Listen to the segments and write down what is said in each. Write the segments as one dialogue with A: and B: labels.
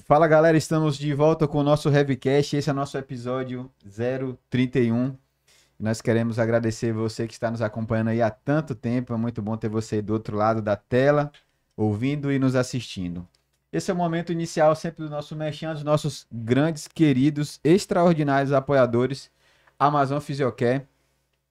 A: Fala galera, estamos de volta com o nosso Heavycast. Esse é o nosso episódio 031. Nós queremos agradecer você que está nos acompanhando aí há tanto tempo. É muito bom ter você do outro lado da tela, ouvindo e nos assistindo. Esse é o momento inicial sempre do nosso merchan, dos nossos grandes, queridos, extraordinários apoiadores, Amazon Fisiocare,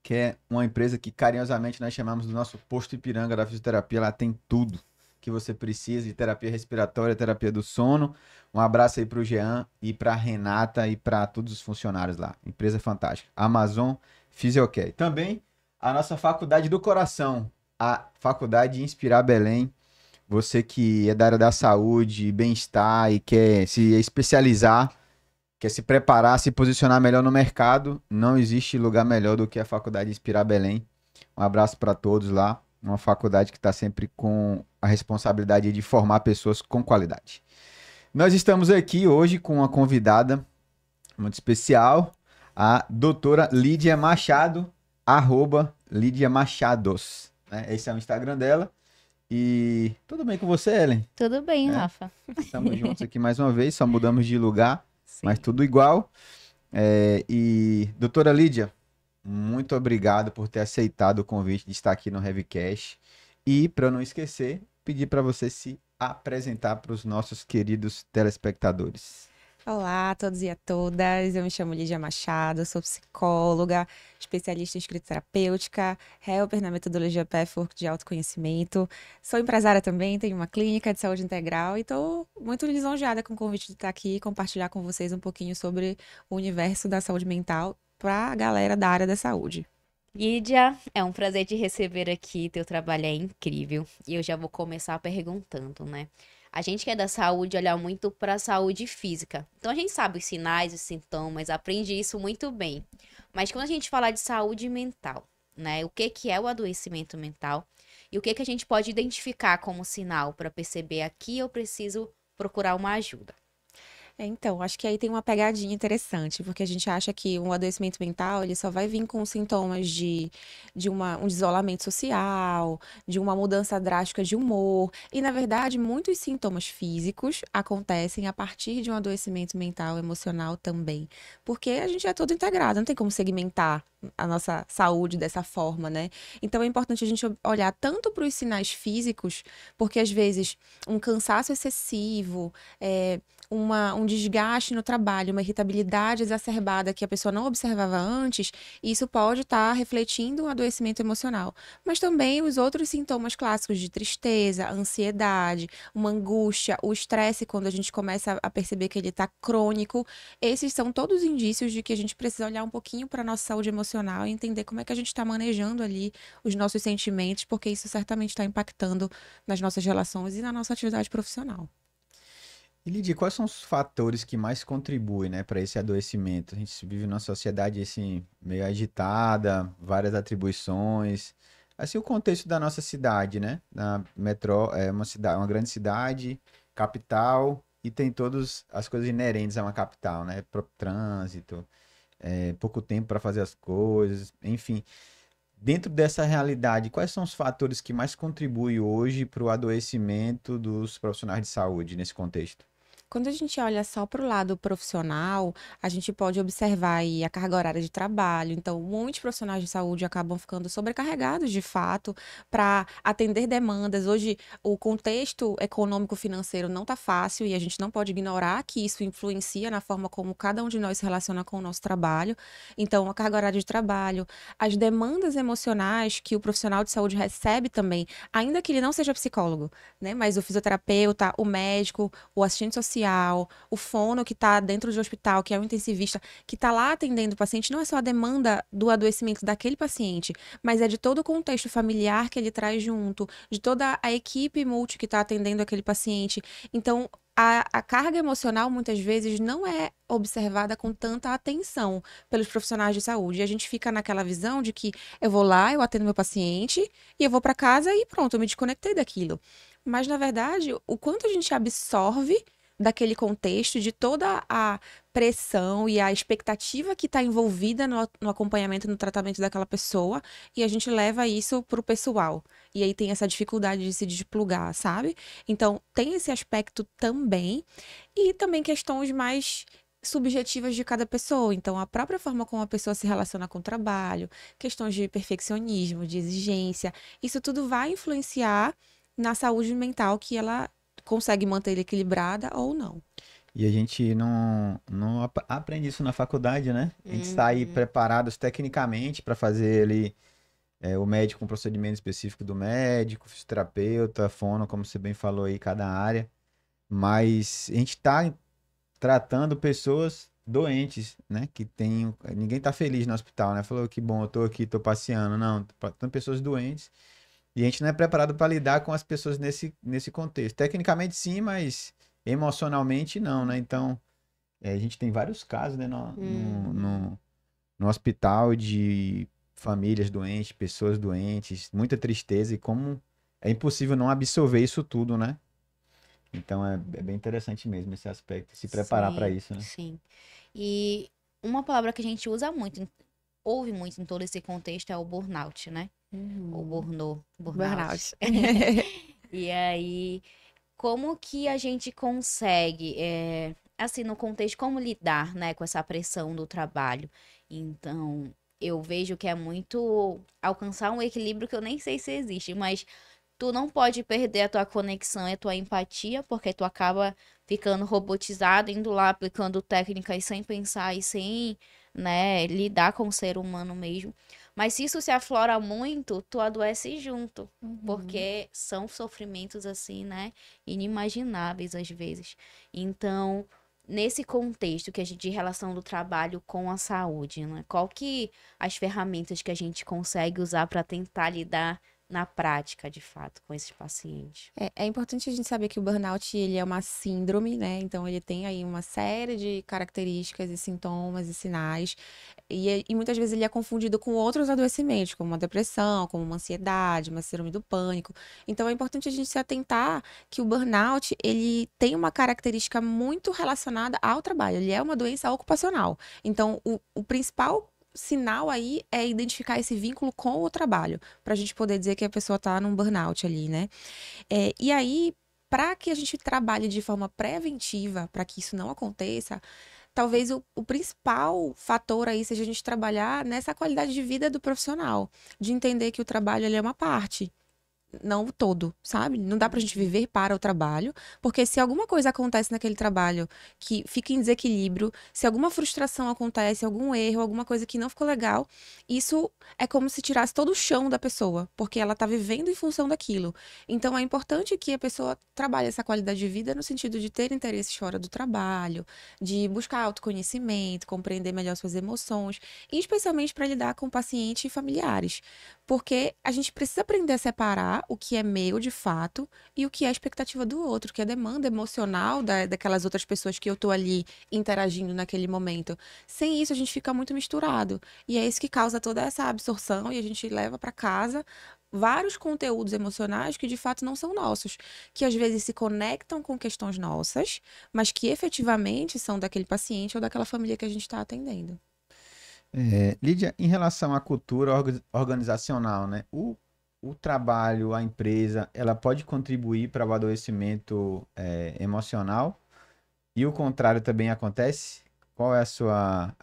A: que é uma empresa que carinhosamente nós chamamos do nosso posto Ipiranga da fisioterapia. Ela tem tudo que você precisa de terapia respiratória, terapia do sono. Um abraço aí para o Jean e para a Renata e para todos os funcionários lá. Empresa fantástica. Amazon Fisiocare. Também a nossa Faculdade do Coração, a Faculdade Inspirar Belém. Você que é da área da saúde, bem-estar e quer se especializar, quer se preparar, se posicionar melhor no mercado, não existe lugar melhor do que a Faculdade Inspirar Belém. Um abraço para todos lá. Uma faculdade que está sempre com a responsabilidade de formar pessoas com qualidade. Nós estamos aqui hoje com uma convidada muito especial, a doutora Lídia Machado, @Lídia Machados. Né? Esse é o Instagram dela. E tudo bem com você, Ellen?
B: Tudo bem, Rafa.
A: Estamos juntos aqui mais uma vez, só mudamos de lugar,
B: Sim.
A: mas tudo igual. E doutora Lídia, muito obrigado por ter aceitado o convite de estar aqui no Heavycast. E, para eu não esquecer, pedir para você se apresentar para os nossos queridos telespectadores.
C: Olá a todos e a todas, eu me chamo Lídia Machado, sou psicóloga, especialista em escrita terapêutica, helper na metodologia Pathwork de autoconhecimento, sou empresária também, tenho uma clínica de saúde integral e estou muito lisonjeada com o convite de estar aqui e compartilhar com vocês um pouquinho sobre o universo da saúde mental para a galera da área da saúde.
B: Lídia, é um prazer te receber aqui, teu trabalho é incrível. E eu já vou começar perguntando, né? A gente que é da saúde olha muito para a saúde física. Então a gente sabe os sinais, os sintomas, aprende isso muito bem. Mas quando a gente fala de saúde mental, né? O que é o adoecimento mental? E o que a gente pode identificar como sinal para perceber aqui eu preciso procurar uma ajuda?
C: Então, acho que aí tem uma pegadinha interessante, porque a gente acha que um adoecimento mental, ele só vai vir com sintomas um isolamento social, de uma mudança drástica de humor. E, na verdade, muitos sintomas físicos acontecem a partir de um adoecimento mental, emocional também. Porque a gente é todo integrado, não tem como segmentar a nossa saúde dessa forma, né? Então, é importante a gente olhar tanto para os sinais físicos, porque, às vezes, um cansaço excessivo, um desgaste no trabalho, uma irritabilidade exacerbada que a pessoa não observava antes, isso pode estar refletindo um adoecimento emocional. Mas também os outros sintomas clássicos de tristeza, ansiedade, uma angústia, o estresse, quando a gente começa a perceber que ele está crônico, esses são todos indícios de que a gente precisa olhar um pouquinho para a nossa saúde emocional e entender como é que a gente está manejando ali os nossos sentimentos, porque isso certamente está impactando nas nossas relações e na nossa atividade profissional.
A: E Lídia, quais são os fatores que mais contribuem, né, para esse adoecimento? A gente vive numa sociedade assim, meio agitada, várias atribuições. Assim, o contexto da nossa cidade, né? Na metro, é uma cidade, uma grande cidade, capital, e tem todas as coisas inerentes a uma capital, né? Trânsito, pouco tempo para fazer as coisas, enfim. Dentro dessa realidade, quais são os fatores que mais contribuem hoje para o adoecimento dos profissionais de saúde nesse contexto?
C: Quando a gente olha só para o lado profissional, a gente pode observar aí a carga horária de trabalho. Então, muitos profissionais de saúde acabam ficando sobrecarregados, de fato, para atender demandas. Hoje, o contexto econômico-financeiro não está fácil e a gente não pode ignorar que isso influencia na forma como cada um de nós se relaciona com o nosso trabalho. Então, a carga horária de trabalho, as demandas emocionais que o profissional de saúde recebe também, ainda que ele não seja psicólogo, né? Mas o fisioterapeuta, o médico, o assistente social, o fono que está dentro do hospital, que é o intensivista, que está lá atendendo o paciente, não é só a demanda do adoecimento daquele paciente, mas é de todo o contexto familiar que ele traz junto, de toda a equipe multi que está atendendo aquele paciente. Então, a carga emocional, muitas vezes, não é observada com tanta atenção pelos profissionais de saúde. E a gente fica naquela visão de que eu vou lá, eu atendo meu paciente, e eu vou para casa e pronto, eu me desconectei daquilo. Mas, na verdade, o quanto a gente absorve daquele contexto, de toda a pressão e a expectativa que está envolvida no acompanhamento, no tratamento daquela pessoa, e a gente leva isso para o pessoal. E aí tem essa dificuldade de se desplugar, sabe? Então, tem esse aspecto também, e também questões mais subjetivas de cada pessoa. Então, a própria forma como a pessoa se relaciona com o trabalho, questões de perfeccionismo, de exigência, isso tudo vai influenciar na saúde mental que ela consegue manter equilibrada ou não.
A: E a gente não aprende isso na faculdade, né? A gente sai
B: Uhum.
A: preparados tecnicamente para fazer ali o médico, um procedimento específico do médico, fisioterapeuta, fono, como você bem falou aí, cada área. Mas a gente está tratando pessoas doentes, né? Que tem. Ninguém tá feliz no hospital, né? Falou que bom, eu tô aqui, tô passeando. Não, tô tratando pessoas doentes. E a gente não é preparado para lidar com as pessoas nesse contexto. Tecnicamente sim, mas emocionalmente não, né? Então, a gente tem vários casos, né,
B: Uhum.
A: no hospital de famílias doentes, pessoas doentes, muita tristeza e como é impossível não absorver isso tudo, né? Então é bem interessante mesmo esse aspecto, se preparar para
B: Sim,
A: isso, né?
B: sim. E uma palavra que a gente usa muito, ouve muito em todo esse contexto é o burnout, né? Ou
C: Uhum.
B: burnout.
C: Burnout.
B: E aí, como que a gente consegue, assim, no contexto, como lidar, né, com essa pressão do trabalho? Então, eu vejo que é muito alcançar um equilíbrio que eu nem sei se existe, mas tu não pode perder a tua conexão e a tua empatia, porque tu acaba ficando robotizado, indo lá aplicando técnicas sem pensar e sem, né, lidar com o ser humano mesmo. Mas se isso se aflora muito, tu adoece junto,
C: Uhum.
B: porque são sofrimentos assim, né, inimagináveis às vezes. Então, nesse contexto que a gente de relação do trabalho com a saúde, né, qual que as ferramentas que a gente consegue usar para tentar lidar na prática, de fato, com esses pacientes.
C: É importante a gente saber que o burnout, ele é uma síndrome, né? Então, ele tem aí uma série de características e sintomas e sinais. E muitas vezes ele é confundido com outros adoecimentos, como uma depressão, como uma ansiedade, uma síndrome do pânico. Então, é importante a gente se atentar que o burnout, ele tem uma característica muito relacionada ao trabalho. Ele é uma doença ocupacional. Então, o principal sinal aí é identificar esse vínculo com o trabalho, para a gente poder dizer que a pessoa está num burnout ali, né? E aí, para que a gente trabalhe de forma preventiva, para que isso não aconteça, talvez o principal fator aí seja a gente trabalhar nessa qualidade de vida do profissional, de entender que o trabalho ele é uma parte, não o todo, sabe? Não dá pra gente
B: Uhum.
C: viver para o trabalho, porque se alguma coisa acontece naquele trabalho que fica em desequilíbrio, se alguma frustração acontece, algum erro, alguma coisa que não ficou legal, isso é como se tirasse todo o chão da pessoa, porque ela tá vivendo em função daquilo. Então é importante que a pessoa trabalhe essa qualidade de vida no sentido de ter interesses fora do trabalho, de buscar autoconhecimento, compreender melhor suas emoções, e especialmente para lidar com pacientes e familiares. Porque a gente precisa aprender a separar o que é meu de fato e o que é a expectativa do outro, que é a demanda emocional daquelas outras pessoas que eu tô ali interagindo naquele momento. Sem isso, a gente fica muito misturado. E é isso que causa toda essa absorção e a gente leva para casa vários conteúdos emocionais que de fato não são nossos, que às vezes se conectam com questões nossas, mas que efetivamente são daquele paciente ou daquela família que a gente está atendendo.
A: Lídia, em relação à cultura organizacional, né? O trabalho, a empresa, ela pode contribuir para o adoecimento emocional e o contrário também acontece? Qual é a sua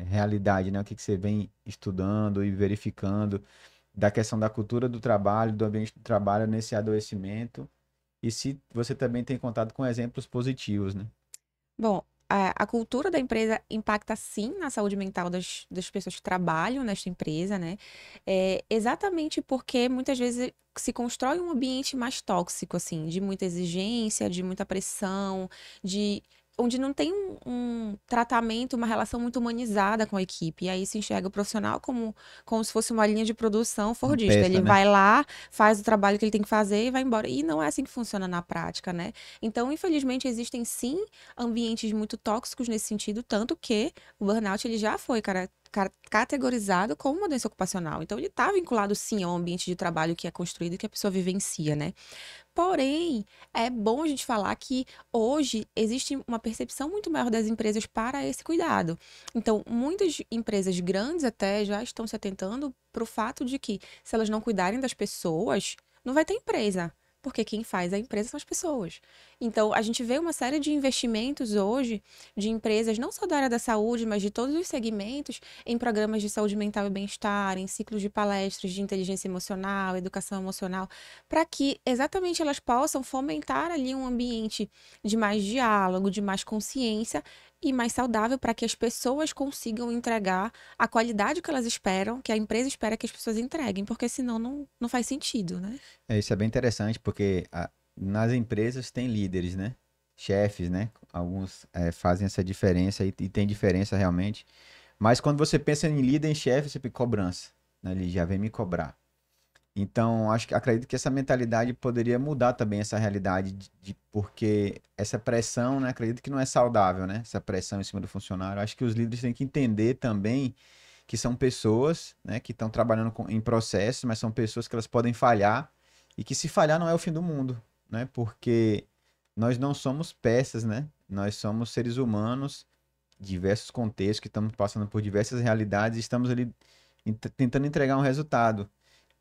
A: realidade, né? O que que você vem estudando e verificando da questão da cultura do trabalho, do ambiente do trabalho nesse adoecimento? E se você também tem contato com exemplos positivos, né?
C: Bom, a cultura da empresa impacta sim na saúde mental das pessoas que trabalham nesta empresa, né? Exatamente porque muitas vezes se constrói um ambiente mais tóxico, assim, de muita exigência, de muita pressão, de onde não tem um tratamento, uma relação muito humanizada com a equipe. E aí se enxerga o profissional como se fosse uma linha de produção
A: Uma
C: fordista.
A: peça,
C: Ele
A: né?
C: vai lá, faz o trabalho que ele tem que fazer e vai embora. E não é assim que funciona na prática, né? Então, infelizmente, existem sim ambientes muito tóxicos nesse sentido, tanto que o burnout ele já foi categorizado como uma doença ocupacional. Então, ele está vinculado, sim, ao ambiente de trabalho que é construído e que a pessoa vivencia, né? Porém, é bom a gente falar que hoje existe uma percepção muito maior das empresas para esse cuidado. Então, muitas empresas grandes até já estão se atentando para o fato de que, se elas não cuidarem das pessoas, não vai ter empresa. Porque quem faz a empresa são as pessoas. Então, a gente vê uma série de investimentos hoje de empresas, não só da área da saúde, mas de todos os segmentos, em programas de saúde mental e bem-estar, em ciclos de palestras de inteligência emocional, educação emocional, para que exatamente elas possam fomentar ali um ambiente de mais diálogo, de mais consciência e mais saudável para que as pessoas consigam entregar a qualidade que elas esperam, que a empresa espera que as pessoas entreguem, porque senão não faz sentido, né?
A: Isso é bem interessante, porque nas empresas tem líderes, né? Chefes, né? Alguns fazem essa diferença e tem diferença realmente. Mas quando você pensa em líder, em chefe, você pensa cobrança, né? Ele já vem me cobrar. Então, acredito que essa mentalidade poderia mudar também essa realidade porque essa pressão, né? Acredito que não é saudável, né? Essa pressão em cima do funcionário. Acho que os líderes têm que entender também que são pessoas, né? Que estão trabalhando em processos, mas são pessoas que elas podem falhar e que se falhar não é o fim do mundo, né? Porque nós não somos peças, né? Nós somos seres humanos, diversos contextos que estamos passando por diversas realidades e estamos ali tentando entregar um resultado.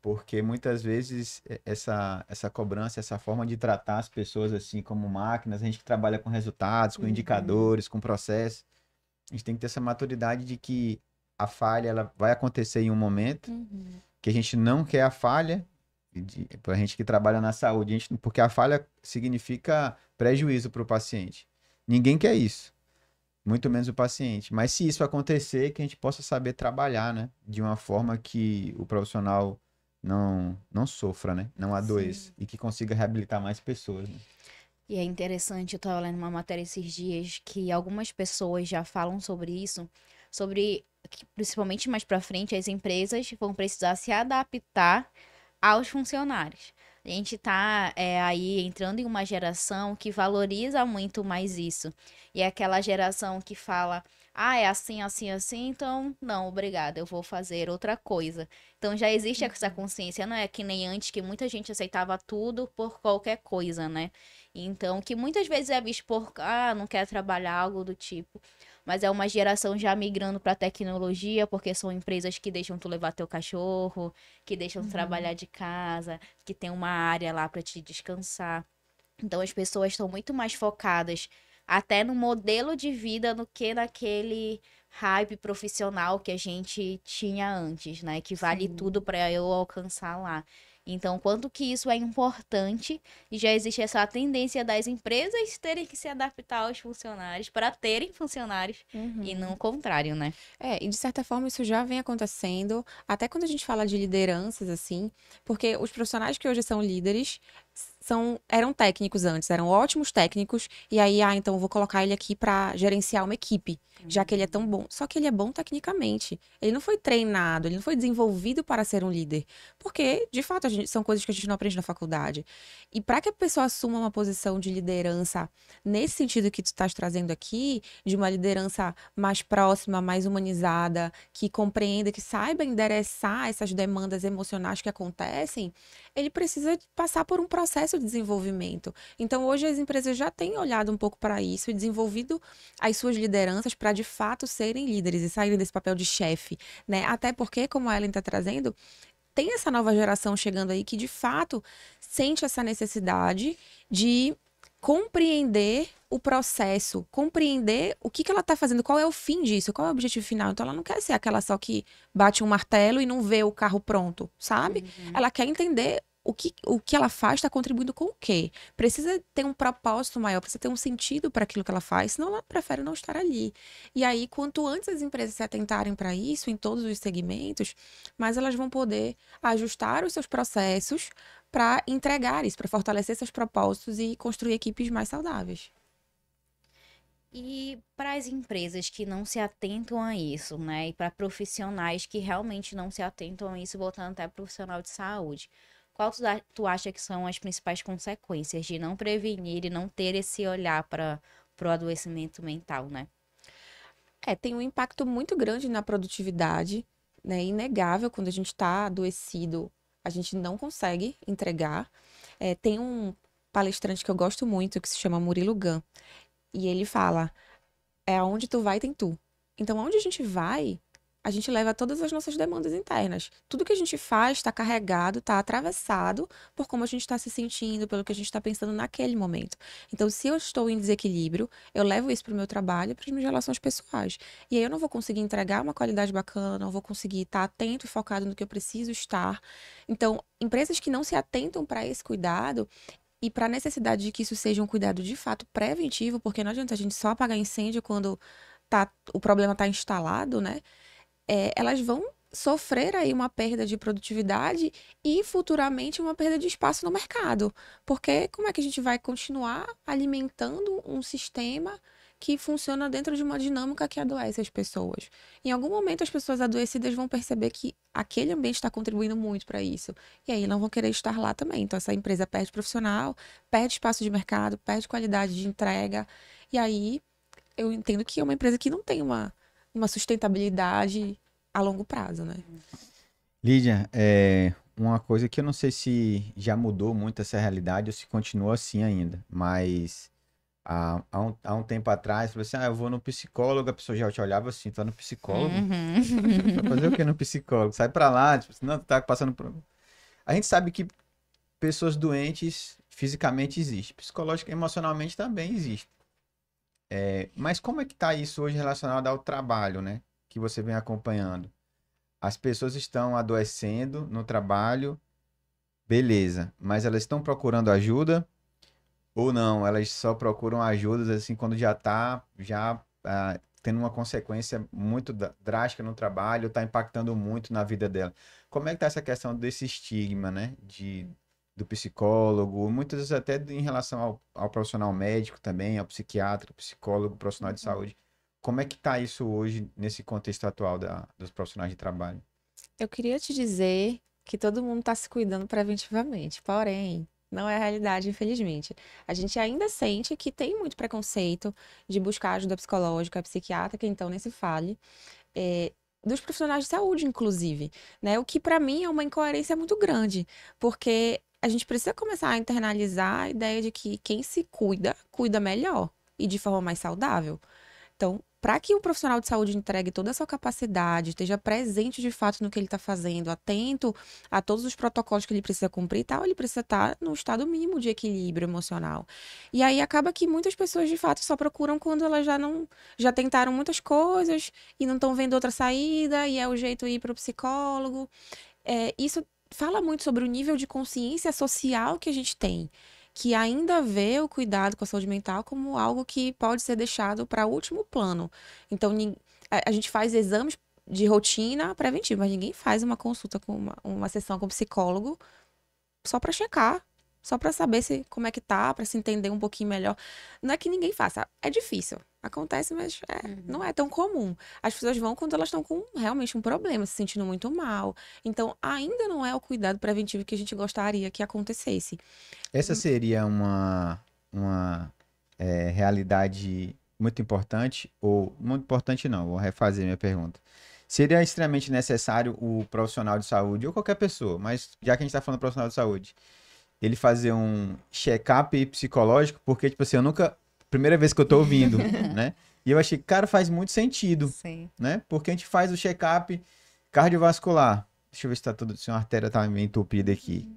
A: Porque muitas vezes essa cobrança, essa forma de tratar as pessoas assim como máquinas, a gente que trabalha com resultados, com indicadores, com processos, a gente tem que ter essa maturidade de que a falha ela vai acontecer em um momento, que a gente não quer a falha, para a gente que trabalha na saúde, porque a falha significa prejuízo para o paciente. Ninguém quer isso, muito menos o paciente. Mas se isso acontecer, que a gente possa saber trabalhar, né? De uma forma que o profissional não sofra, né? Não adoeça. E que consiga reabilitar mais pessoas, né?
B: E é interessante, eu estava lendo uma matéria esses dias que algumas pessoas já falam sobre isso, sobre que, principalmente mais para frente, as empresas vão precisar se adaptar aos funcionários. A gente tá aí entrando em uma geração que valoriza muito mais isso. E é aquela geração que fala, ah, é assim, assim, assim, então não, obrigada, eu vou fazer outra coisa. Então já existe essa consciência, não é que nem antes que muita gente aceitava tudo por qualquer coisa, né? Então, que muitas vezes é visto por, não quer trabalhar, algo do tipo. Mas é uma geração já migrando para tecnologia, porque são empresas que deixam tu levar teu cachorro, que deixam tu trabalhar de casa, que tem uma área lá para te descansar. Então as pessoas estão muito mais focadas até no modelo de vida do que naquele hype profissional que a gente tinha antes, né? Que vale tudo para eu alcançar lá. Então, quanto que isso é importante e já existe essa tendência das empresas terem que se adaptar aos funcionários para terem funcionários e não o contrário, né?
C: E de certa forma isso já vem acontecendo, até quando a gente fala de lideranças, assim, porque os profissionais que hoje são líderes eram técnicos antes, eram ótimos técnicos, e aí, então eu vou colocar ele aqui para gerenciar uma equipe, já que ele é tão bom. Só que ele é bom tecnicamente. Ele não foi treinado, ele não foi desenvolvido para ser um líder. Porque, de fato, são coisas que a gente não aprende na faculdade. E para que a pessoa assuma uma posição de liderança, nesse sentido que tu estás trazendo aqui, de uma liderança mais próxima, mais humanizada, que compreenda, que saiba endereçar essas demandas emocionais que acontecem, ele precisa passar por um processo de desenvolvimento. Então, hoje as empresas já têm olhado um pouco para isso e desenvolvido as suas lideranças para, de fato, serem líderes e saírem desse papel de chefe, né? Até porque, como a Ellen está trazendo, tem essa nova geração chegando aí que, de fato, sente essa necessidade de compreender o processo, compreender o que ela está fazendo, qual é o fim disso, qual é o objetivo final. Então, ela não quer ser aquela só que bate um martelo e não vê o carro pronto, sabe? Ela quer entender o que ela faz está contribuindo com o quê? Precisa ter um propósito maior, precisa ter um sentido para aquilo que ela faz, senão ela prefere não estar ali. E aí, quanto antes as empresas se atentarem para isso, em todos os segmentos, mais elas vão poder ajustar os seus processos para entregar isso, para fortalecer seus propósitos e construir equipes mais saudáveis.
B: E para as empresas que não se atentam a isso, né? E para profissionais que realmente não se atentam a isso, voltando até profissional de saúde. Qual tu acha que são as principais consequências de não prevenir e não ter esse olhar para o adoecimento mental, né?
C: Tem um impacto muito grande na produtividade, né? Inegável, quando a gente está adoecido, a gente não consegue entregar. Tem um palestrante que eu gosto muito, que se chama Murilo Gun, e ele fala, aonde tu vai, tem tu. Então, onde a gente vai, a gente leva todas as nossas demandas internas. Tudo que a gente faz está carregado, está atravessado por como a gente está se sentindo, pelo que a gente está pensando naquele momento. Então, se eu estou em desequilíbrio, eu levo isso para o meu trabalho e para as minhas relações pessoais. E aí eu não vou conseguir entregar uma qualidade bacana, não vou conseguir estar atento e focado no que eu preciso estar. Então, empresas que não se atentam para esse cuidado e para a necessidade de que isso seja um cuidado de fato preventivo, porque não adianta a gente só apagar incêndio quando o problema está instalado, né? Elas vão sofrer aí uma perda de produtividade e futuramente uma perda de espaço no mercado. Porque como é que a gente vai continuar alimentando um sistema que funciona dentro de uma dinâmica que adoece as pessoas? Em algum momento as pessoas adoecidas vão perceber que aquele ambiente está contribuindo muito para isso. E aí não vão querer estar lá também. Então essa empresa perde profissional, perde espaço de mercado, perde qualidade de entrega. E aí eu entendo que é uma empresa que não tem uma sustentabilidade a longo prazo, né?
A: Lídia, uma coisa que eu não sei se já mudou muito essa realidade ou se continua assim ainda, mas há um tempo atrás, você falou assim, eu vou no psicólogo, a pessoa já te olhava assim, tá no psicólogo? Vai fazer o que no psicólogo? Sai pra lá, tipo, assim, não, tu tá passando por... A gente sabe que pessoas doentes fisicamente existem, psicológica e emocionalmente também existem. Mas como é que tá isso hoje relacionado ao trabalho, né? Que você vem acompanhando? As pessoas estão adoecendo no trabalho, beleza, mas elas estão procurando ajuda ou não? Elas só procuram ajuda assim quando já tendo uma consequência muito drástica no trabalho, está impactando muito na vida dela. Como é que tá essa questão desse estigma, né? Do psicólogo, muitas vezes até em relação ao profissional médico também, ao psiquiatra, psicólogo, profissional de saúde. Como é que tá isso hoje nesse contexto atual dos profissionais de trabalho?
C: Eu queria te dizer que todo mundo está se cuidando preventivamente, porém, não é a realidade, infelizmente. A gente ainda sente que tem muito preconceito de buscar ajuda psicológica, psiquiátrica, então nem se fale. Dos profissionais de saúde, inclusive, né? O que para mim é uma incoerência muito grande, porque a gente precisa começar a internalizar a ideia de que quem se cuida, cuida melhor e de forma mais saudável. Então, para que o profissional de saúde entregue toda a sua capacidade, esteja presente de fato no que ele está fazendo, atento a todos os protocolos que ele precisa cumprir e tal, ele precisa estar no estado mínimo de equilíbrio emocional. E aí acaba que muitas pessoas de fato só procuram quando elas já tentaram muitas coisas e não estão vendo outra saída, e é o jeito de ir para o psicólogo. Isso fala muito sobre o nível de consciência social que a gente tem, que ainda vê o cuidado com a saúde mental como algo que pode ser deixado para último plano. Então, a gente faz exames de rotina preventiva, mas ninguém faz uma consulta com uma sessão com psicólogo só para checar, só para saber como é que tá, para se entender um pouquinho melhor. Não é que ninguém faça, é difícil. Acontece, mas não é tão comum. As pessoas vão quando elas estão com realmente um problema, se sentindo muito mal. Então, ainda não é o cuidado preventivo que a gente gostaria que acontecesse.
A: Essa seria uma realidade muito importante, ou muito importante não, vou refazer minha pergunta. Seria extremamente necessário o profissional de saúde, ou qualquer pessoa, mas já que a gente está falando profissional de saúde, ele fazer um check-up psicológico, porque, tipo assim, eu nunca. Primeira vez que eu tô ouvindo, né? E eu achei, cara, faz muito sentido,
B: Sim.
A: né? Porque a gente faz o check-up cardiovascular. Deixa eu ver se tá tudo, se uma artéria tá meio entupida aqui.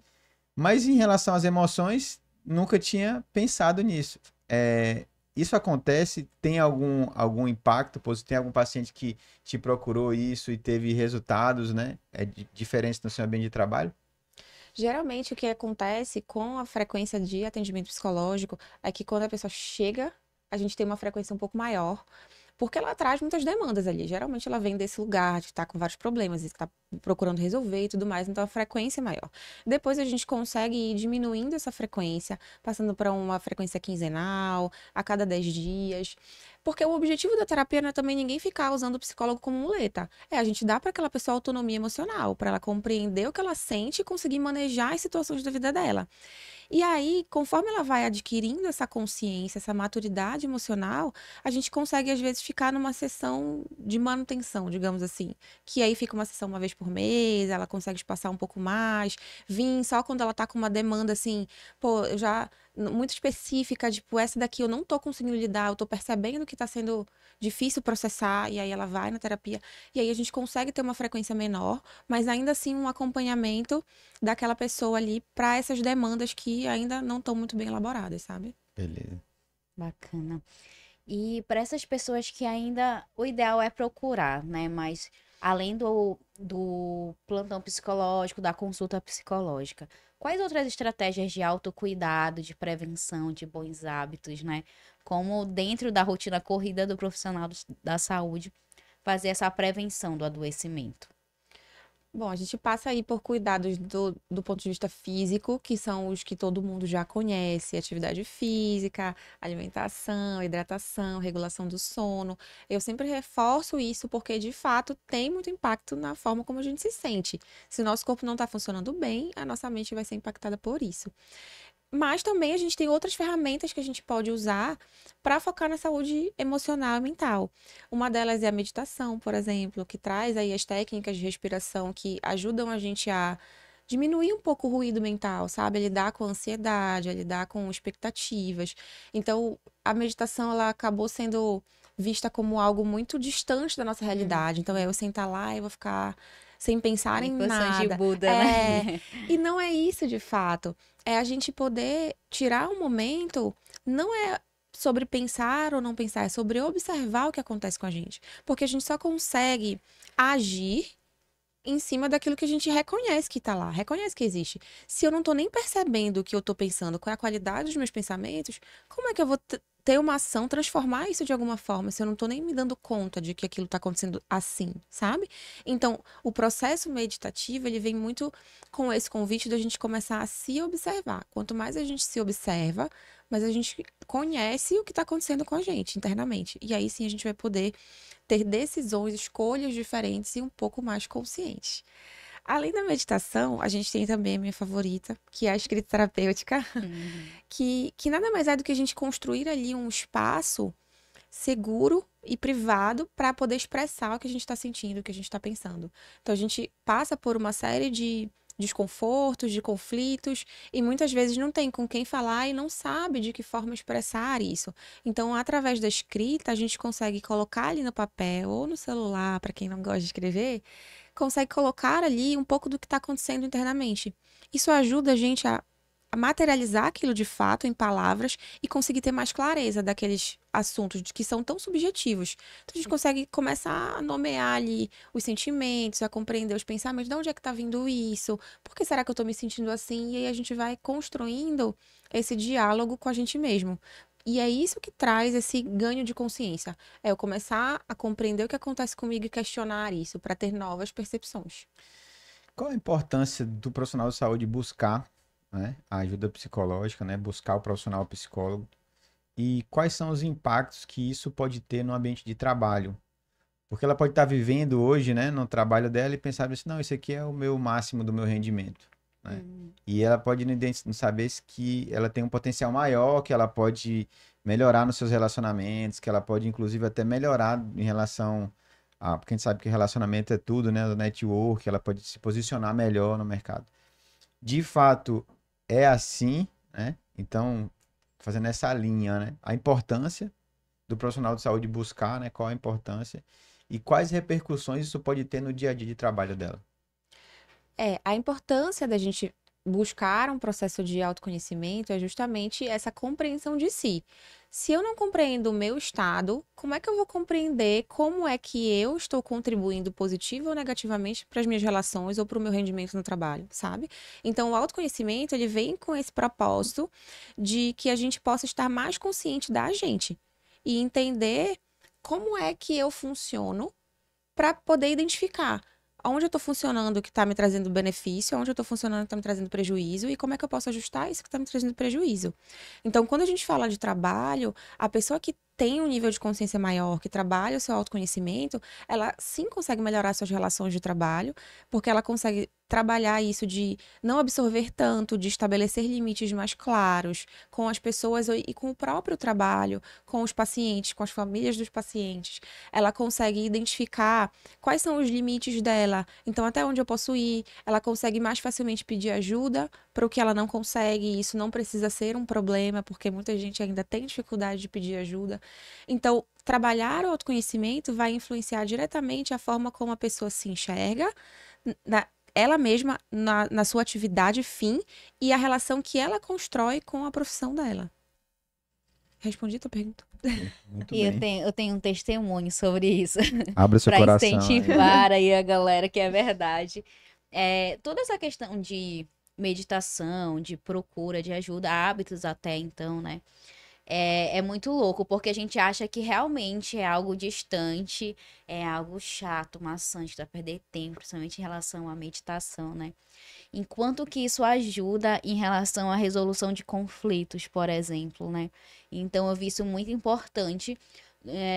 A: Mas em relação às emoções, nunca tinha pensado nisso. Isso acontece? Tem algum impacto? Tem algum paciente que te procurou isso e teve resultados, né? Diferentes no seu ambiente de trabalho?
C: Geralmente, o que acontece com a frequência de atendimento psicológico é que quando a pessoa chega, a gente tem uma frequência um pouco maior, porque ela traz muitas demandas ali. Geralmente, ela vem desse lugar de estar com vários problemas, e está procurando resolver e tudo mais, então a frequência é maior. Depois a gente consegue ir diminuindo essa frequência, passando para uma frequência quinzenal, a cada 10 dias. Porque o objetivo da terapia não é também ninguém ficar usando o psicólogo como muleta. É a gente dar para aquela pessoa autonomia emocional, para ela compreender o que ela sente e conseguir manejar as situações da vida dela. E aí, conforme ela vai adquirindo essa consciência, essa maturidade emocional, a gente consegue, às vezes, ficar numa sessão de manutenção, digamos assim. Que aí fica uma sessão uma vez por mês, ela consegue espaçar um pouco mais, vir só quando ela tá com uma demanda assim, pô, eu já. Muito específica, tipo, essa daqui eu não tô conseguindo lidar, eu tô percebendo que tá sendo difícil processar, e aí ela vai na terapia, e aí a gente consegue ter uma frequência menor, mas ainda assim um acompanhamento daquela pessoa ali para essas demandas que ainda não estão muito bem elaboradas, sabe?
A: Beleza.
B: Bacana. E para essas pessoas que ainda o ideal é procurar, né? Mas além do plantão psicológico, da consulta psicológica, quais outras estratégias de autocuidado, de prevenção, de bons hábitos, né? Como dentro da rotina corrida do profissional da saúde, fazer essa prevenção do adoecimento?
C: Bom, a gente passa aí por cuidados do ponto de vista físico, que são os que todo mundo já conhece: atividade física, alimentação, hidratação, regulação do sono. Eu sempre reforço isso porque, de fato, tem muito impacto na forma como a gente se sente. Se o nosso corpo não está funcionando bem, a nossa mente vai ser impactada por isso. Mas também a gente tem outras ferramentas que a gente pode usar para focar na saúde emocional e mental. Uma delas é a meditação, por exemplo, que traz aí as técnicas de respiração que ajudam a gente a diminuir um pouco o ruído mental, sabe? A lidar com a ansiedade, a lidar com expectativas. Então, a meditação ela acabou sendo vista como algo muito distante da nossa realidade. Então, eu sentar lá e vou ficar sem pensar em
B: Manifestações de
C: nada.
B: Buda,
C: É,
B: né?
C: e não é isso de fato. É a gente poder tirar um momento, não é sobre pensar ou não pensar, é sobre observar o que acontece com a gente. Porque a gente só consegue agir em cima daquilo que a gente reconhece que tá lá, reconhece que existe. Se eu não tô nem percebendo o que eu tô pensando, qual é a qualidade dos meus pensamentos, como é que eu vou ter uma ação, transformar isso de alguma forma, se eu não tô nem me dando conta de que aquilo tá acontecendo assim, sabe? Então, o processo meditativo, ele vem muito com esse convite da gente começar a se observar. Quanto mais a gente se observa, mais a gente conhece o que tá acontecendo com a gente internamente. E aí sim a gente vai poder ter decisões, escolhas diferentes e um pouco mais conscientes. Além da meditação, a gente tem também a minha favorita, que é a escrita terapêutica,
B: Uhum.
C: que nada mais é do que a gente construir ali um espaço seguro e privado para poder expressar o que a gente está sentindo, o que a gente está pensando. Então a gente passa por uma série de desconfortos, de conflitos, e muitas vezes não tem com quem falar e não sabe de que forma expressar isso. Então, através da escrita, a gente consegue colocar ali no papel ou no celular, para quem não gosta de escrever, consegue colocar ali um pouco do que está acontecendo internamente. Isso ajuda a gente a materializar aquilo de fato em palavras e conseguir ter mais clareza daqueles assuntos que são tão subjetivos. Então a gente consegue começar a nomear ali os sentimentos, a compreender os pensamentos, de onde é que está vindo isso, por que será que eu estou me sentindo assim? E aí a gente vai construindo esse diálogo com a gente mesmo. E é isso que traz esse ganho de consciência. É eu começar a compreender o que acontece comigo e questionar isso para ter novas percepções.
A: Qual a importância do profissional de saúde buscar, né, a ajuda psicológica, né, buscar o profissional psicólogo? E quais são os impactos que isso pode ter no ambiente de trabalho? Porque ela pode estar vivendo hoje, né, no trabalho dela e pensar assim, não, isso aqui é o meu máximo do meu rendimento, né?
B: Uhum.
A: E ela pode não saber que ela tem um potencial maior, que ela pode melhorar nos seus relacionamentos, que ela pode inclusive até melhorar em relação a, porque a gente sabe que relacionamento é tudo, né, do network, ela pode se posicionar melhor no mercado. De fato, é assim, né? Então, fazendo essa linha, né? A importância do profissional de saúde buscar, né? Qual a importância e quais repercussões isso pode ter no dia a dia de trabalho dela.
C: É, a importância da gente buscar um processo de autoconhecimento é justamente essa compreensão de si. Se eu não compreendo o meu estado, como é que eu vou compreender como é que eu estou contribuindo positivo ou negativamente para as minhas relações ou para o meu rendimento no trabalho, sabe? Então, o autoconhecimento, ele vem com esse propósito de que a gente possa estar mais consciente da gente e entender como é que eu funciono para poder identificar. onde eu tô funcionando que tá me trazendo benefício, onde eu tô funcionando que tá me trazendo prejuízo e como é que eu posso ajustar isso que tá me trazendo prejuízo. Então, quando a gente fala de trabalho, a pessoa que tem um nível de consciência maior, que trabalha o seu autoconhecimento, ela sim consegue melhorar suas relações de trabalho, porque ela consegue trabalhar isso de não absorver tanto, de estabelecer limites mais claros com as pessoas e com o próprio trabalho, com os pacientes, com as famílias dos pacientes. Ela consegue identificar quais são os limites dela, então até onde eu posso ir. Ela consegue mais facilmente pedir ajuda para o que ela não consegue, e isso não precisa ser um problema, porque muita gente ainda tem dificuldade de pedir ajuda. Então, trabalhar o autoconhecimento vai influenciar diretamente a forma como a pessoa se enxerga, ela mesma, na sua atividade fim, e a relação que ela constrói com a profissão dela. Respondi a tua pergunta?
A: Muito
B: E
A: bem.
B: eu tenho um testemunho sobre isso.
A: Abra seu
B: Para
A: coração.
B: incentivar aí a galera que é verdade. Toda essa questão de meditação, de procura de ajuda, hábitos até então, né? É muito louco, porque a gente acha que realmente é algo distante, é algo chato, maçante, vai perder tempo, principalmente em relação à meditação, né? Enquanto que isso ajuda em relação à resolução de conflitos, por exemplo, né? Então eu vi isso muito importante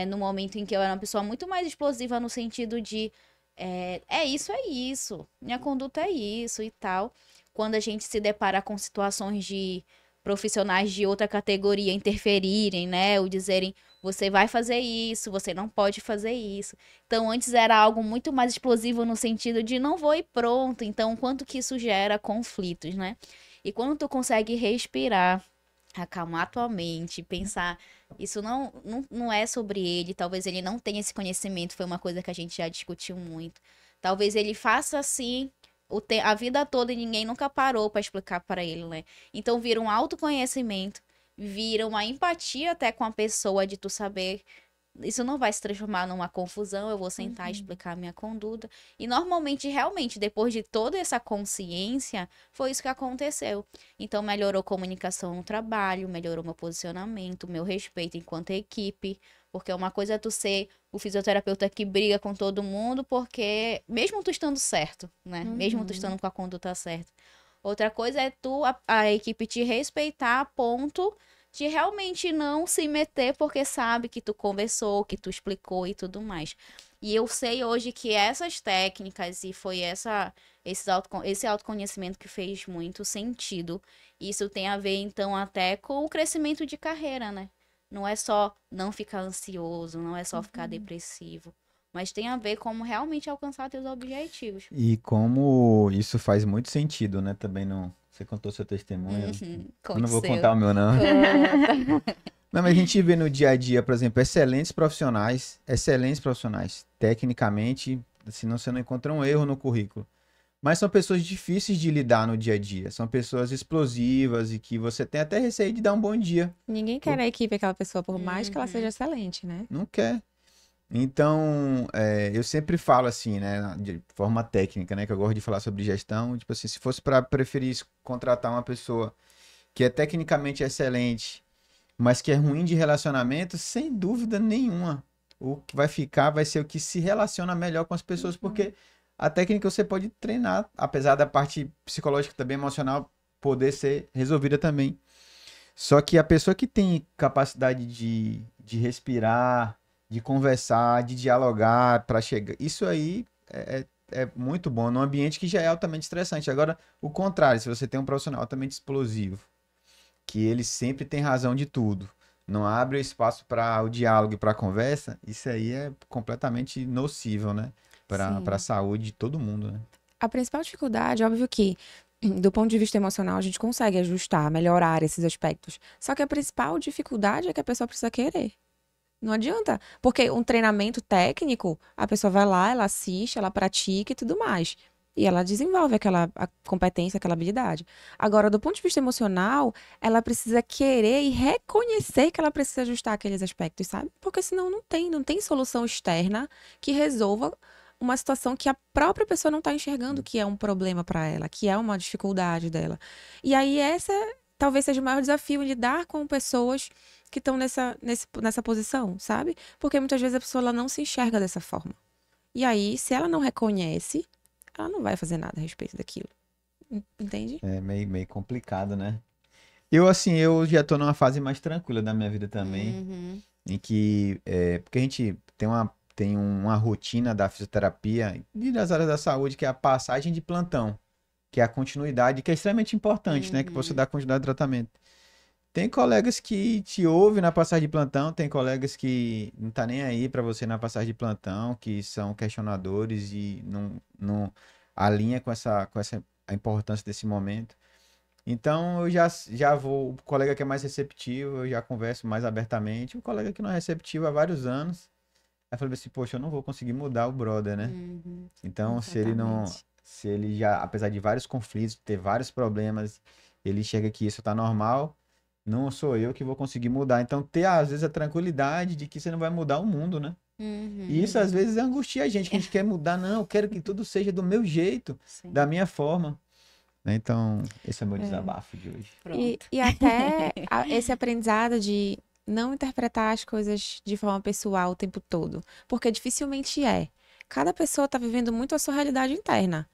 B: no momento em que eu era uma pessoa muito mais explosiva no sentido de é isso, minha conduta é isso e tal. Quando a gente se depara com situações de profissionais de outra categoria interferirem, né? Ou dizerem, você vai fazer isso, você não pode fazer isso. Então, antes era algo muito mais explosivo no sentido de não vou e pronto. Então, quanto que isso gera conflitos, né? E quando tu consegue respirar, acalmar tua mente, pensar, isso não é sobre ele, talvez ele não tenha esse conhecimento, foi uma coisa que a gente já discutiu muito. Talvez ele faça assim a vida toda e ninguém nunca parou para explicar para ele, né? Então vira um autoconhecimento, vira uma empatia até com a pessoa de tu saber isso não vai se transformar numa confusão, eu vou sentar e explicar a minha conduta. E normalmente, realmente, depois de toda essa consciência, foi isso que aconteceu. Então, melhorou a comunicação no trabalho, melhorou meu posicionamento, meu respeito enquanto equipe. Porque uma coisa é tu ser o fisioterapeuta que briga com todo mundo, porque mesmo tu estando certo, né? Mesmo tu estando com a conduta certa. Outra coisa é a equipe te respeitar a ponto de realmente não se meter porque sabe que tu conversou, que tu explicou e tudo mais. E eu sei hoje que essas técnicas e foi esse autoconhecimento que fez muito sentido. Isso tem a ver, então, até com o crescimento de carreira, né? Não é só não ficar ansioso, não é só ficar depressivo. Mas tem a ver como realmente alcançar teus objetivos.
A: E como isso faz muito sentido, né? Também não. Você contou seu testemunho. Eu não vou contar o meu, não. Não, mas a gente vê no dia a dia, por exemplo, excelentes profissionais, tecnicamente, senão você não encontra um erro no currículo. Mas são pessoas difíceis de lidar no dia a dia. São pessoas explosivas e que você tem até receio de dar um bom dia.
C: Ninguém quer na equipe aquela pessoa, por mais que ela seja excelente, né?
A: Não quer. Então, eu sempre falo assim, né, de forma técnica, né, que eu gosto de falar sobre gestão, tipo assim, se fosse para preferir contratar uma pessoa que é tecnicamente excelente, mas que é ruim de relacionamento, sem dúvida nenhuma, o que vai ficar vai ser o que se relaciona melhor com as pessoas, porque a técnica você pode treinar, apesar da parte psicológica também emocional poder ser resolvida também. Só que a pessoa que tem capacidade de respirar, de conversar, de dialogar para chegar. Isso aí é muito bom num ambiente que já é altamente estressante. Agora, o contrário, se você tem um profissional altamente explosivo, que ele sempre tem razão de tudo, não abre espaço para o diálogo e para a conversa, isso aí é completamente nocível, né? Para a saúde de todo mundo, né?
C: A principal dificuldade, óbvio que, do ponto de vista emocional, a gente consegue ajustar, melhorar esses aspectos. Só que a principal dificuldade é que a pessoa precisa querer. Não adianta, porque um treinamento técnico, a pessoa vai lá, ela assiste, ela pratica e tudo mais. E ela desenvolve a competência, aquela habilidade. Agora, do ponto de vista emocional, ela precisa querer e reconhecer que ela precisa ajustar aqueles aspectos, sabe? Porque senão não tem solução externa que resolva uma situação que a própria pessoa não está enxergando que é um problema para ela, que é uma dificuldade dela. E aí, essa talvez seja o maior desafio, lidar com pessoas que estão nessa posição, sabe? Porque muitas vezes a pessoa ela não se enxerga dessa forma. E aí, se ela não reconhece, ela não vai fazer nada a respeito daquilo. Entende?
A: É meio complicado, né? Eu já tô numa fase mais tranquila da minha vida também,
B: Uhum.
A: em que, porque a gente tem uma rotina da fisioterapia e das áreas da saúde, que é a passagem de plantão, que é a continuidade, que é extremamente importante, né? Que você
B: Uhum.
A: dá continuidade ao tratamento. Tem colegas que te ouvem na passagem de plantão, tem colegas que não tá nem aí para você na passagem de plantão, que são questionadores e não alinha com essa a importância desse momento. Então eu já vou, o colega que é mais receptivo, eu já converso mais abertamente. O colega que não é receptivo há vários anos, aí eu falei assim, poxa, eu não vou conseguir mudar o brother, né?
B: Uhum.
A: Então,
C: Exatamente.
A: se ele já, apesar de vários conflitos, ter vários problemas, ele chega que isso tá normal, não sou eu que vou conseguir mudar. Então, ter às vezes a tranquilidade de que você não vai mudar o mundo, né? E isso às
B: Uhum.
A: vezes angustia a gente, que a gente quer mudar. Não, eu quero que tudo seja do meu jeito, da
B: Sim.
A: minha forma, né? Então, esse é o meu
C: É.
A: desabafo de hoje.
B: Pronto.
C: E até esse aprendizado de não interpretar as coisas de forma pessoal o tempo todo. Porque dificilmente é. Cada pessoa está vivendo muito a sua realidade interna.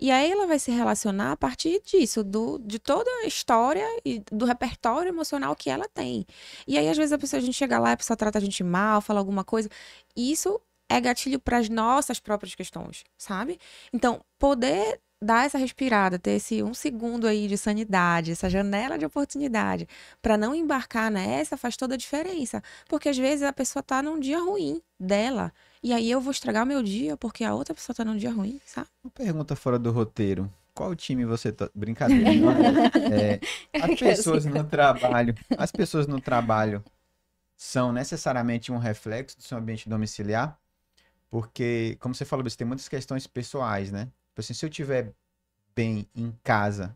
C: E aí ela vai se relacionar a partir disso, de toda a história e do repertório emocional que ela tem. E aí, às vezes, a gente chega lá, a pessoa trata a gente mal, fala alguma coisa. E isso é gatilho para as nossas próprias questões, sabe? Então, poder dar essa respirada, ter esse um segundo aí de sanidade, essa janela de oportunidade, para não embarcar nessa, faz toda a diferença. Porque às vezes a pessoa tá num dia ruim dela. E aí eu vou estragar o meu dia porque a outra pessoa tá num dia ruim, sabe?
A: Uma pergunta fora do roteiro. Qual time você tá? Brincadeira, não é essa. As
B: Eu quero
A: pessoas
B: assim.
A: no trabalho são necessariamente um reflexo do seu ambiente domiciliar? Porque, como você falou, você tem muitas questões pessoais, né? Tipo assim, se eu estiver bem em casa,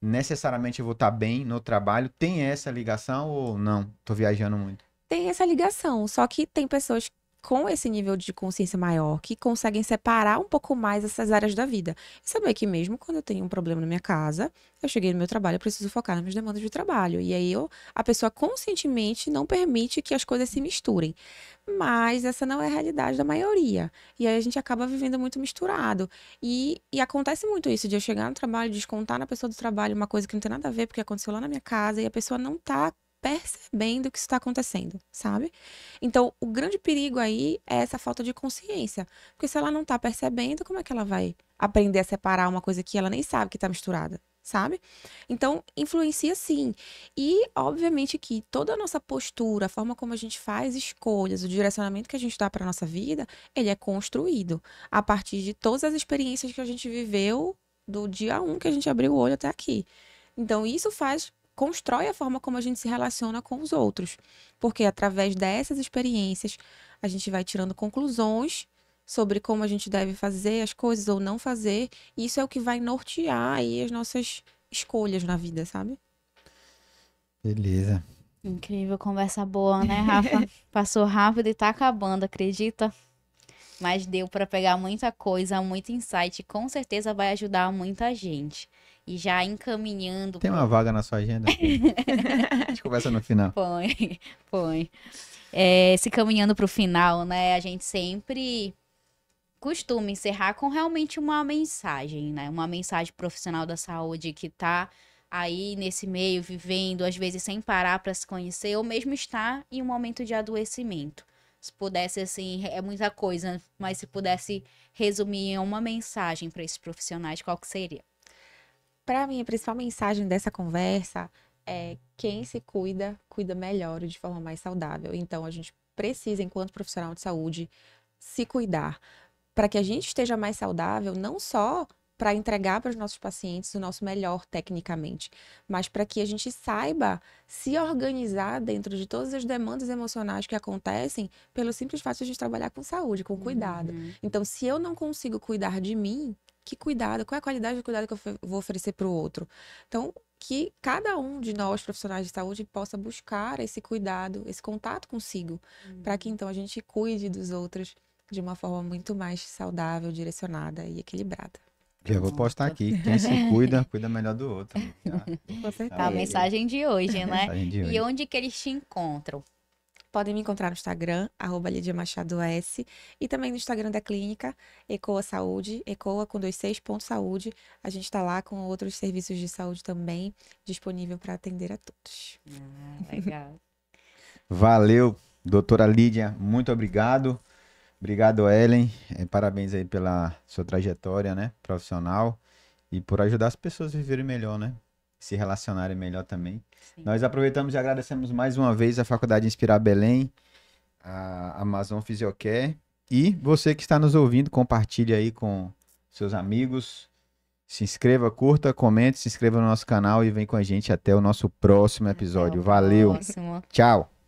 A: necessariamente eu vou estar bem no trabalho. Tem essa ligação ou não? Tô viajando muito.
C: Tem essa ligação, só que tem pessoas com esse nível de consciência maior que conseguem separar um pouco mais essas áreas da vida. E saber que mesmo quando eu tenho um problema na minha casa, eu cheguei no meu trabalho, eu preciso focar nas minhas demandas de trabalho. E aí a pessoa conscientemente não permite que as coisas se misturem. Mas essa não é a realidade da maioria. E aí a gente acaba vivendo muito misturado. E acontece muito isso, de eu chegar no trabalho, descontar na pessoa do trabalho uma coisa que não tem nada a ver, porque aconteceu lá na minha casa, e a pessoa não tá percebendo o que está acontecendo, sabe? Então, o grande perigo aí é essa falta de consciência. Porque se ela não tá percebendo, como é que ela vai aprender a separar uma coisa que ela nem sabe que tá misturada, sabe? Então, influencia sim. E, obviamente, que toda a nossa postura, a forma como a gente faz escolhas, o direcionamento que a gente dá para nossa vida, ele é construído a partir de todas as experiências que a gente viveu do dia um que a gente abriu o olho até aqui. Então, isso constrói a forma como a gente se relaciona com os outros. Porque através dessas experiências, a gente vai tirando conclusões sobre como a gente deve fazer as coisas ou não fazer. E isso é o que vai nortear aí as nossas escolhas na vida, sabe?
A: Beleza.
B: Incrível, conversa boa, né, Rafa? Passou rápido e tá acabando, acredita? Mas deu pra pegar muita coisa, muito insight, com certeza vai ajudar muita gente. E já encaminhando
A: Tem uma
B: pro...
A: vaga na sua agenda? A gente conversa no final.
B: Põe, põe. Se caminhando pro final, né? A gente sempre costuma encerrar com realmente uma mensagem, né? Uma mensagem profissional da saúde que tá aí nesse meio, vivendo, às vezes sem parar para se conhecer, ou mesmo estar em um momento de adoecimento. Se pudesse, assim, é muita coisa, mas se pudesse resumir em uma mensagem para esses profissionais, qual que seria?
C: Para mim, a principal mensagem dessa conversa é quem se cuida, cuida melhor e de forma mais saudável. Então, a gente precisa, enquanto profissional de saúde, se cuidar para que a gente esteja mais saudável, não só para entregar para os nossos pacientes o nosso melhor tecnicamente, mas para que a gente saiba se organizar dentro de todas as demandas emocionais que acontecem pelo simples fato de a gente trabalhar com saúde, com cuidado.
B: Uhum.
C: Então, se eu não consigo cuidar de mim, que cuidado? Qual é a qualidade do cuidado que eu vou oferecer para o outro? Então, que cada um de nós, profissionais de saúde, possa buscar esse cuidado, esse contato consigo, para que então a gente cuide dos outros de uma forma muito mais saudável, direcionada e equilibrada.
A: Já vou postar
B: Pronto.
A: aqui. Quem se cuida, cuida melhor do outro. Já,
C: Com
A: já
B: Tá a
C: certeza.
A: botei.
B: mensagem de hoje, né?
A: Mensagem de
B: E
A: hoje.
B: onde que eles te encontram?
C: podem me encontrar no Instagram, @LidiaMachadoS, e também no Instagram da clínica, Ecoa Saúde, Ecoa com 26.saúde. A gente está lá com outros serviços de saúde também, disponível para atender a todos.
B: Legal.
A: Valeu, doutora Lídia, muito obrigado. Obrigado, Ellen. Parabéns aí pela sua trajetória, né, profissional e por ajudar as pessoas a viverem melhor, né? Se relacionarem melhor também.
B: Sim.
A: Nós aproveitamos e agradecemos mais uma vez a Faculdade Inspirar Belém, a Amazon Fisiocare e você que está nos ouvindo, compartilhe aí com seus amigos. Se inscreva, curta, comente, se inscreva no nosso canal e vem com a gente até o nosso próximo episódio.
B: Até o
A: Valeu.
B: próximo.
A: Tchau.